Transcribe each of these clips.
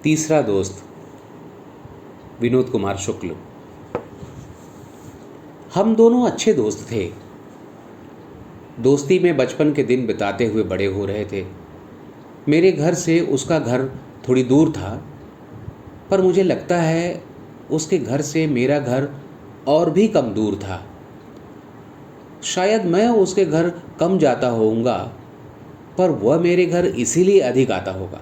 तीसरा दोस्त विनोद कुमार शुक्ल। हम दोनों अच्छे दोस्त थे। दोस्ती में बचपन के दिन बिताते हुए बड़े हो रहे थे। मेरे घर से उसका घर थोड़ी दूर था, पर मुझे लगता है उसके घर से मेरा घर और भी कम दूर था। शायद मैं उसके घर कम जाता होऊंगा, पर वह मेरे घर इसीलिए अधिक आता होगा।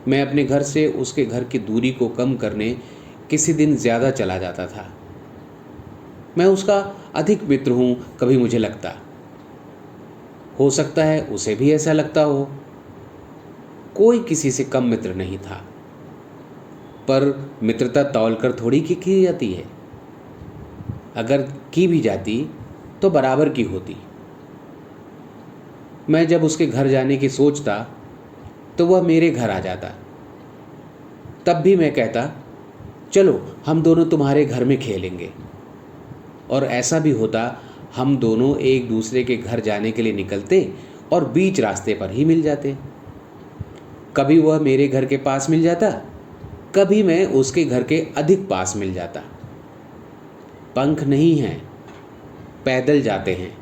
मैं अपने घर से उसके घर की दूरी को कम करने किसी दिन ज़्यादा चला जाता था। मैं उसका अधिक मित्र हूँ, कभी मुझे लगता। हो सकता है उसे भी ऐसा लगता हो। कोई किसी से कम मित्र नहीं था, पर मित्रता तौलकर थोड़ी की जाती है। अगर की भी जाती तो बराबर की होती। मैं जब उसके घर जाने की सोचता तो वह मेरे घर आ जाता। तब भी मैं कहता, चलो हम दोनों तुम्हारे घर में खेलेंगे। और ऐसा भी होता, हम दोनों एक दूसरे के घर जाने के लिए निकलते और बीच रास्ते पर ही मिल जाते। कभी वह मेरे घर के पास मिल जाता, कभी मैं उसके घर के अधिक पास मिल जाता। पंख नहीं हैं, पैदल जाते हैं,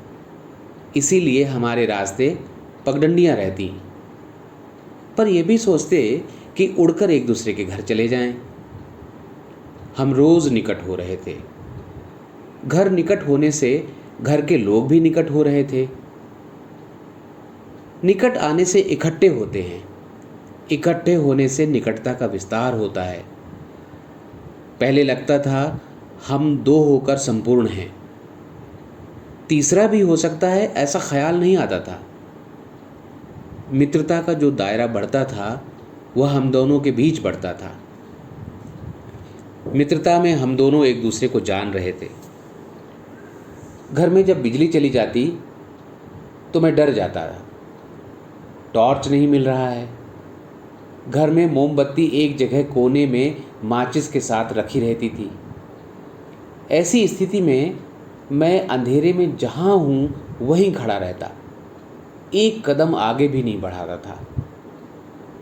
इसीलिए हमारे रास्ते पगडंडियां रहती। पर यह भी सोचते कि उड़कर एक दूसरे के घर चले जाएं। हम रोज निकट हो रहे थे। घर निकट होने से घर के लोग भी निकट हो रहे थे। निकट आने से इकट्ठे होते हैं, इकट्ठे होने से निकटता का विस्तार होता है। पहले लगता था हम दो होकर संपूर्ण हैं। तीसरा भी हो सकता है, ऐसा ख्याल नहीं आता था। मित्रता का जो दायरा बढ़ता था वह हम दोनों के बीच बढ़ता था। मित्रता में हम दोनों एक दूसरे को जान रहे थे। घर में जब बिजली चली जाती तो मैं डर जाता था। टॉर्च नहीं मिल रहा है। घर में मोमबत्ती एक जगह कोने में माचिस के साथ रखी रहती थी। ऐसी स्थिति में मैं अंधेरे में जहाँ हूँ वहीं खड़ा रहता, एक कदम आगे भी नहीं बढ़ाता था।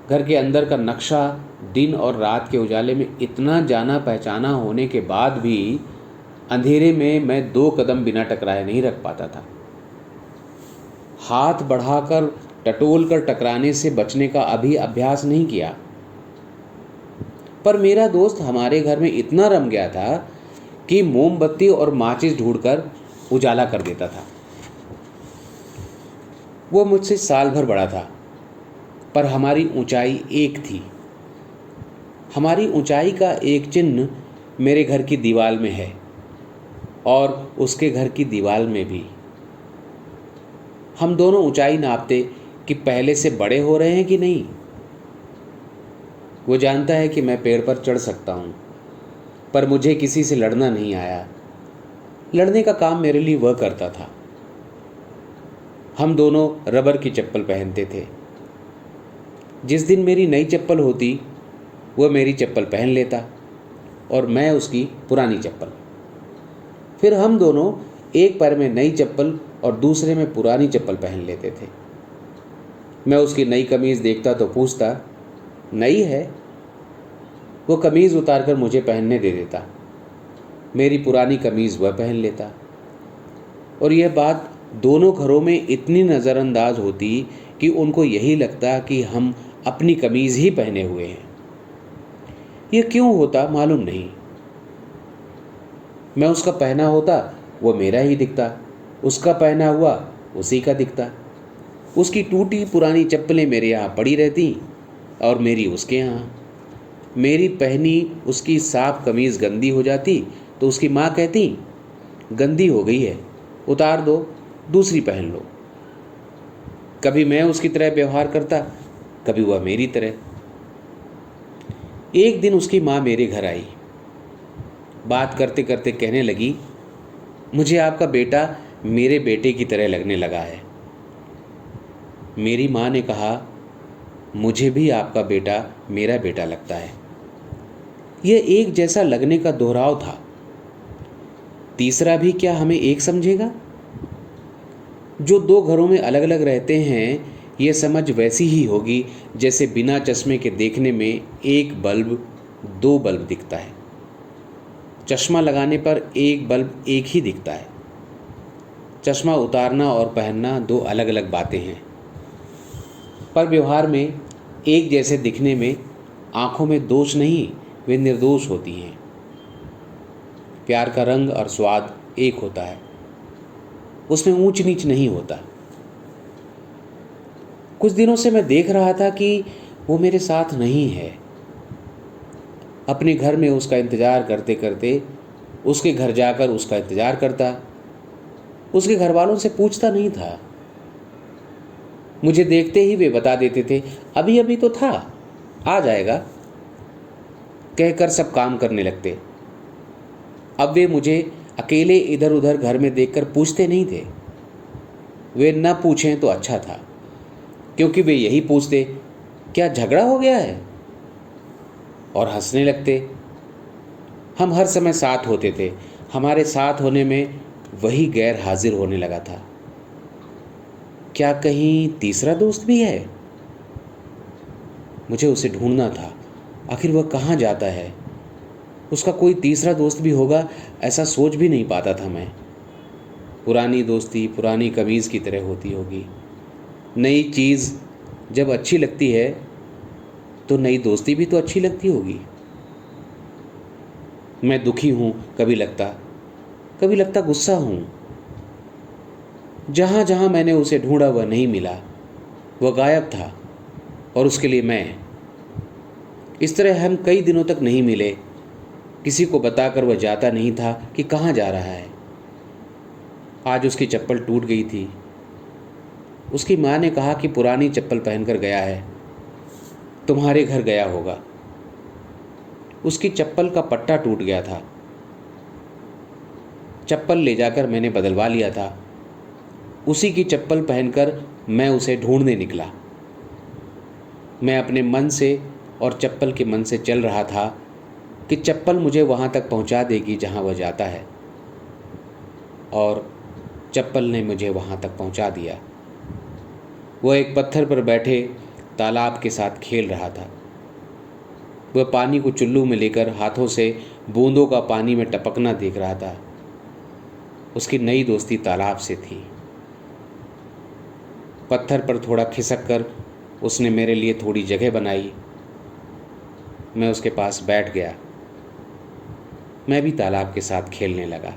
घर के अंदर का नक्शा दिन और रात के उजाले में इतना जाना पहचाना होने के बाद भी अंधेरे में मैं 2 कदम बिना टकराए नहीं रख पाता था। हाथ बढ़ाकर टटोल कर टकराने से बचने का अभी अभ्यास नहीं किया। पर मेरा दोस्त हमारे घर में इतना रम गया था कि मोमबत्ती और माचिस ढूंढकर उजाला कर देता था। वो मुझसे साल भर बड़ा था, पर हमारी ऊंचाई एक थी। हमारी ऊंचाई का एक चिन्ह मेरे घर की दीवार में है और उसके घर की दीवार में भी। हम दोनों ऊंचाई नापते कि पहले से बड़े हो रहे हैं कि नहीं। वो जानता है कि मैं पेड़ पर चढ़ सकता हूँ, पर मुझे किसी से लड़ना नहीं आया। लड़ने का काम मेरे लिए वह करता था। हम दोनों रबर की चप्पल पहनते थे। जिस दिन मेरी नई चप्पल होती वह मेरी चप्पल पहन लेता और मैं उसकी पुरानी चप्पल। फिर हम दोनों एक पैर में नई चप्पल और दूसरे में पुरानी चप्पल पहन लेते थे। मैं उसकी नई कमीज़ देखता तो पूछता, नई है? वो कमीज़ उतारकर मुझे पहनने दे देता। मेरी पुरानी कमीज़ वह पहन लेता। और यह बात दोनों घरों में इतनी नज़रअंदाज होती कि उनको यही लगता कि हम अपनी कमीज़ ही पहने हुए हैं। यह क्यों होता मालूम नहीं। मैं उसका पहना होता वो मेरा ही दिखता, उसका पहना हुआ उसी का दिखता। उसकी टूटी पुरानी चप्पलें मेरे यहाँ पड़ी रहती और मेरी उसके यहाँ। मेरी पहनी उसकी साफ कमीज़ गंदी हो जाती तो उसकी माँ कहती, गंदी हो गई है, उतार दो, दूसरी पहन लो। कभी मैं उसकी तरह व्यवहार करता, कभी वह मेरी तरह। एक दिन उसकी माँ मेरे घर आई। बात करते करते कहने लगी, मुझे आपका बेटा मेरे बेटे की तरह लगने लगा है। मेरी माँ ने कहा, मुझे भी आपका बेटा मेरा बेटा लगता है। यह एक जैसा लगने का दोहराव था। तीसरा भी क्या हमें एक समझेगा? जो 2 घरों में अलग अलग रहते हैं, ये समझ वैसी ही होगी जैसे बिना चश्मे के देखने में एक बल्ब दो बल्ब दिखता है, चश्मा लगाने पर एक बल्ब एक ही दिखता है। चश्मा उतारना और पहनना दो अलग अलग बातें हैं, पर व्यवहार में एक जैसे दिखने में आंखों में दोष नहीं, वे निर्दोष होती हैं। प्यार का रंग और स्वाद एक होता है, उसमें ऊंच नीच नहीं होता। कुछ दिनों से मैं देख रहा था कि वो मेरे साथ नहीं है। अपने घर में उसका इंतज़ार करते करते उसके घर जाकर उसका इंतज़ार करता, उसके घर वालों से पूछता नहीं था। मुझे देखते ही वे बता देते थे, अभी अभी तो था, आ जाएगा, कहकर सब काम करने लगते। अब वे मुझे अकेले इधर उधर घर में देखकर पूछते नहीं थे। वे न पूछें तो अच्छा था, क्योंकि वे यही पूछते, क्या झगड़ा हो गया है, और हंसने लगते। हम हर समय साथ होते थे, हमारे साथ होने में वही गैर हाजिर होने लगा था। क्या कहीं तीसरा दोस्त भी है? मुझे उसे ढूंढना था, आखिर वह कहाँ जाता है। उसका कोई तीसरा दोस्त भी होगा, ऐसा सोच भी नहीं पाता था मैं। पुरानी दोस्ती पुरानी कमीज़ की तरह होती होगी। नई चीज़ जब अच्छी लगती है तो नई दोस्ती भी तो अच्छी लगती होगी। मैं दुखी हूँ, कभी लगता गुस्सा हूँ। जहाँ जहाँ मैंने उसे ढूंढा वह नहीं मिला, वह गायब था, और उसके लिए मैं। इस तरह हम कई दिनों तक नहीं मिले। किसी को बताकर वह जाता नहीं था कि कहाँ जा रहा है। आज उसकी चप्पल टूट गई थी। उसकी माँ ने कहा कि पुरानी चप्पल पहनकर गया है, तुम्हारे घर गया होगा। उसकी चप्पल का पट्टा टूट गया था। चप्पल ले जाकर मैंने बदलवा लिया था। उसी की चप्पल पहनकर मैं उसे ढूंढने निकला। मैं अपने मन से और चप्पल के मन से चल रहा था कि चप्पल मुझे वहाँ तक पहुँचा देगी जहाँ वह जाता है, और चप्पल ने मुझे वहाँ तक पहुँचा दिया। वह एक पत्थर पर बैठे तालाब के साथ खेल रहा था। वह पानी को चुल्लू में लेकर हाथों से बूंदों का पानी में टपकना देख रहा था। उसकी नई दोस्ती तालाब से थी। पत्थर पर थोड़ा खिसक कर उसने मेरे लिए थोड़ी जगह बनाई। मैं उसके पास बैठ गया। मैं भी तालाब के साथ खेलने लगा।